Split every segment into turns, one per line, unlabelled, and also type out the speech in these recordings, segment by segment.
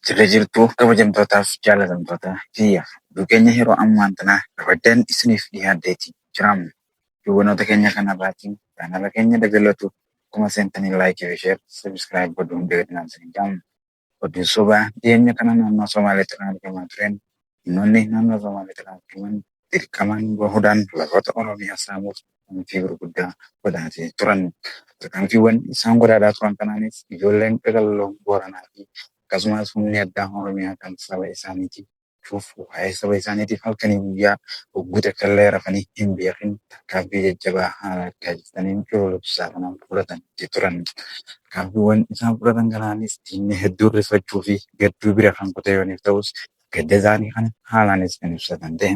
Jirra jirtuu kabajamtootaaf jaalatamtoota biyya keenya yeroo ammaan tanaa ramadaan isiniif dhiyaaddeeti jiraamnu. Hawwanoota keenya kanarraatiin chaanala keenya dabalatu akkuma seentanii laayikii fi sheer sabiskiraayib godhuun beeknaan isin jaamu. Oduun sobaa dhiyeenya kana naannoo Somaaliitti kan argamaa tureen dhimmoonni naannoo Somaaliitti kan argaman dirqamaan bahuudhaan lafoota Oromiyaa saamuuf fi gurguddaa godhaatee turan. Tarkaanfiiwwan isaan godhaadaa turan kanaanis ijoolleen qaqalloon Booranaa fi akkasumas humni addaa Oromiyaa kan saba isaaniitiif waa'ee saba isaaniitiif halkanii guyyaa hogguuta kallee rafanii hin beekin tarkaanfii jajjabaa haala argaa jirtaniin yeroo lubsaa kanaan fudhatanii turan. Tarkaanfiiwwan isaan fudhatan kanaanis diinni hedduu rifachuu fi gadduu bira kan qotayooniif ta'us gadda isaanii kana haalaanis kan ibsatan ta'e.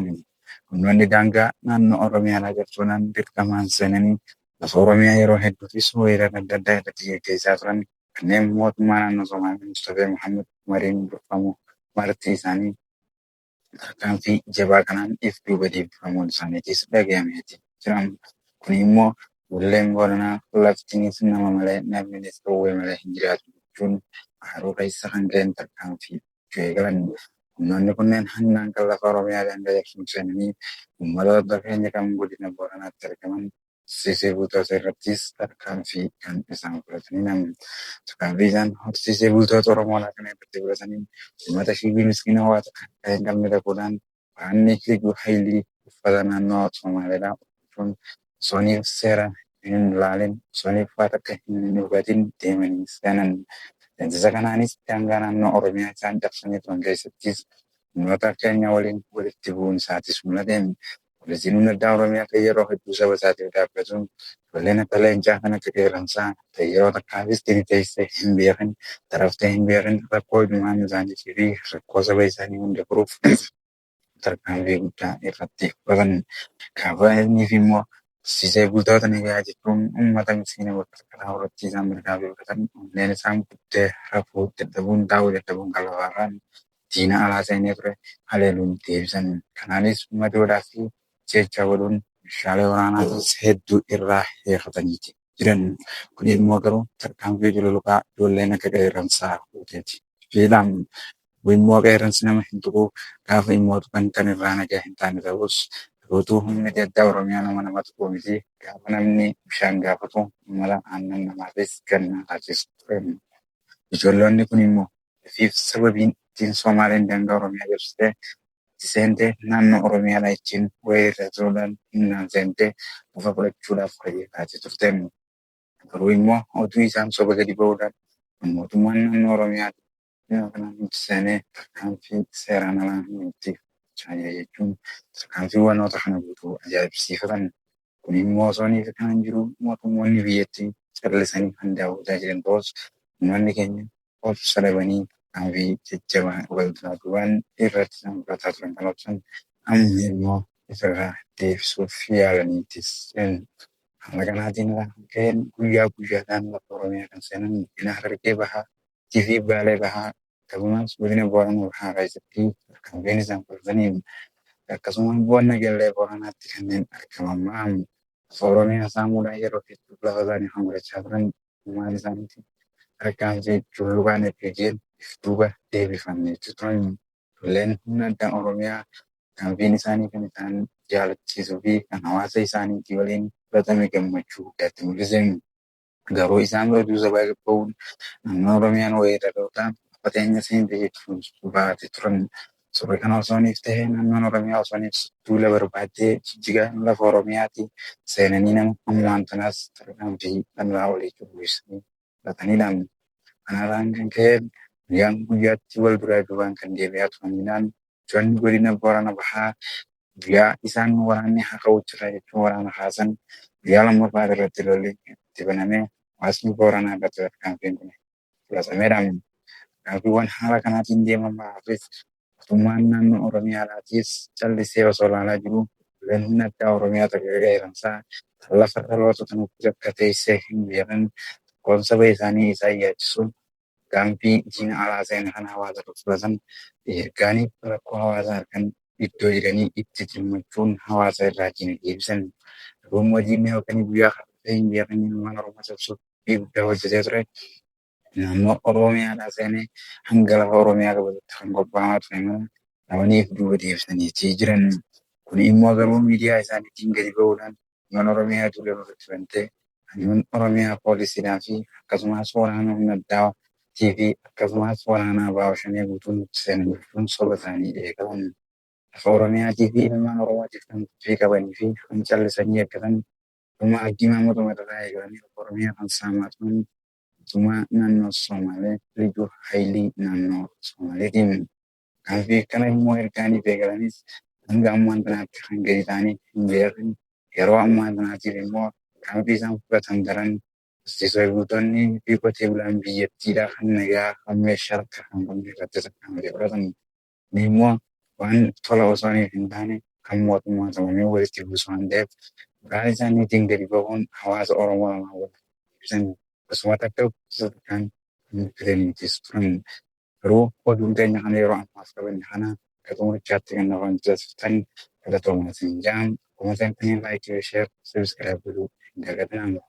Humnoonni daangaa naannoo Oromiyaa jechuudhaan dirqamaan seenanii lafa Oromiyaa yeroo hedduufis weerara adda addaa irratti gaggeessaa turan kanneen mootummaa naannoo Somaalee Mustafaa Muhammad Umariin durfamu marti isaanii tarkaanfii jabaa kanaan if duuba deebifamuun isaaniitis dhagahameeti jiran. Kun immoo bulleen Booranaa laftiinis nama malee namnis dhowwee malee hin jiraatu jechuun haaruu keessa kan ga'een tarkaanfii eegalan. Humnoonni kunneen hannaan kan lafa Oromiyaa daangaa jabsuun seenanii uummatoota keenya kan godina Booranaatti argaman horsiisee bultoota irrattis tarkaanfii kan isaan fudhatanii namu. Tarkaanfii isaan horsiisee bultoota Oromoo kana irratti fudhatanii uummata shiibii miskiina hawaasa kan hin qabne ta'uudhaan waanni liquu haylii uffata naannoo Somaaliidhaa uffachuun soniif seera hin ilaalin soniif waan akka hin dhugatin deemanii seenan. Seensa kanaanis daangaa naannoo Oromiyaa isaan cabsanii turan keessattis humnoota keenya waliin walitti bu'uun isaatis mul'ateen. Poolisiin humna addaa Oromiyaa kan yeroo hedduu saba isaatiif dhaabbatuun ijoolleen akka leencaa kan akka qeerransaa ta'e yeroo takkaafis teessee hin beekin taraftee hin beekin rakkoo ilmaan isaaniitii fi rakkoo saba isaanii hunda furuuf tarkaanfii guddaa irratti fudhatan. Kaafaa'inniif immoo horsiisee bultoota nagaa jechuun uummata miskiina bakka karaa irratti isaan mirgaa beekatan onneen isaan guddee rafuu dadhabuun taa'uu dadhabuun kan lafaarraan diina alaa seenee ture haleeluun deebisan. Kanaanis madoodhaa fi jecha godhuun meeshaalee waraanaa hedduu irraa hiifataniiti jiran. Kun immoo garuu tarkaanfii cululuqaa ijoolleen akka qeerransaa fuuteeti. Fiidhaan immoo qeerransi nama hin tuquu gaafa immoo kan irraa nagaa hin taane ta'us Rotuu humni addaa Oromiyaa nama tuquu miti gaafa namni bishaan gaafatu mala aannan namaafis ganna taasisu ture. Ijoollonni kun immoo fiif sababiin ittiin Somaaleen daangaa Oromiyaa cabsitee seentee naannoo Oromiyaa ittiin weerartuudhaan humnaan seentee lafa fudhachuudhaaf fayyadamaa turte. Garuu immoo oduu isaan soba gadi ba'uudhaan mootummaan naannoo Oromiyaa kanaan seenee tarkaanfii seeraan alaa nutti jechuun tarkaanfiiwwanoota kana guutuu ajaa'ibsiifatan. Kun immoo soniif kan jiru mootummoonni biyyattii callisanii kan daawwataa jiran ta'us uummanni keenya of salabanii tarkaanfii jajjabaa walduraa irratti isaan fudhataa turan kan obsan amma immoo isarraa deebisuuf yaalaniitis. Haala kanaatiin ka'een guyyaa guyyaadhaan lafa Oromiyaa kan seenan godina Harargee bahaa fi Baalee bahaa akkasumas godina Booranaa bahaa keessatti tarkaanfiin isaan fudhataniin akkasumas bu'oonni Nageellee Booranaatti kanneen argaman lafa Oromiyaa saamuudhaan yeroo hedduu lafa isaanii kan godhachaa turan maal isaaniiti tarkaanfii cululuqaan eeggeen duuba deebifamee turan. Ijoolleen humna addaa Oromiyaa tarkaanfiin isaanii kan isaan jaalachiisuu fi kan hawaasa isaaniitii waliin fudhatame gammachuu guddaatti mul'isan. Garuu isaan oduu sabaa qabuun naannoo Oromiyaan weerarootaan fateenya seente jechuun baatee turan. Suurri kana osooniif ta'ee naannoon Oromiyaa osooniif duula barbaaddee jijjigaa lafa Oromiyaatti seenanii nama humnaan tanaas tarkaanfii kanarraa olii cubbisanii fudhataniidhaan. Kanarraan kan ka'e guyyaan guyyaatti wal duraa duubaan kan deebi'aa turanidhaan ijoolleen godina Boorana bahaa guyyaa isaan waraanni haa ka'u jira jechuun waraana haasan guyyaa lammaffaa irratti lolli itti banamee hawaasni Booranaa irratti tarkaanfiin kun fudhatameedhaan. Tarkaanfiiwwan haala kanaatiin deeman baafis mootummaan naannoo Oromiyaadhaatis callisee osoo ilaalaa jiru humna addaa Oromiyaa qeerransaa lafa dhaloota nutti akka teessee hin beekan tokkoon saba isaanii isaan yaachisuun tarkaanfii diina alaa seenaa kana hawaasa fudhatan ergaanii rakkoo hawaasaa harkan iddoo jiranii itti dhimmachuun hawaasa irraa diina deebisan. Garuu immoo diinni halkanii guyyaa kan hin beekaniin ilmaan Oromoo cabsuuf guddaa hojjetee ture. naannoo Oromiyaadhaa seenee hanga lafa Oromiyaa qabatatti kan qophaa'aa ture mala dhabaniif duuba deebisanii jiran. Kun immoo garuu miidiyaa isaaniitiin gadi ba'uudhaan kan Oromiyaa ture irratti bantee kan Oromiyaa poolisiidhaa fi akkasumas waraana humna addaatii fi akkasumas waraanaa baawashanee guutuun seenan jechuun soba isaanii eegalan. Lafa Oromiyaatii fi ilmaan Oromootiif kan tuffii qabanii fi kan callisanii eeggatan dhuma Addunyaa Mootummaa eegalanii lafa Oromiyaa kan saamaa turan mootummaa naannoo Somaalee Liyyuu Haayilii naannoo Somaaleetiin. Kanaaf kana immoo ergaanii eegalanis hanga ammaan kanaatti kan gadi ta'anii hin beekan. Yeroo ammaa kanaatiif immoo kanaaf isaan fudhatan daran horsiisee bultoonni fi qotee bulaan biyyattiidhaa kan nagaa kan meeshaa harkaa kan qabne irratti sassaabamuun fudhatan. Kun immoo waan tola osoo hin taane kan mootummaa sabamee walitti buusu waan ta'eef maqaan isaaniitiin gadi ba'uun hawaasa Oromoo lamaan wal ibsan akkasumas akka kan fidaniitis turan. Garuu oduun keenya kana yeroo ammaaf qabanne kana akka xumurichaatti kan nafan taasiftan filatoomaa siin jedhama. Akkuma isaan kanneen laayikii, sheer, sabiskiraayib godhuu hin dagatinaa.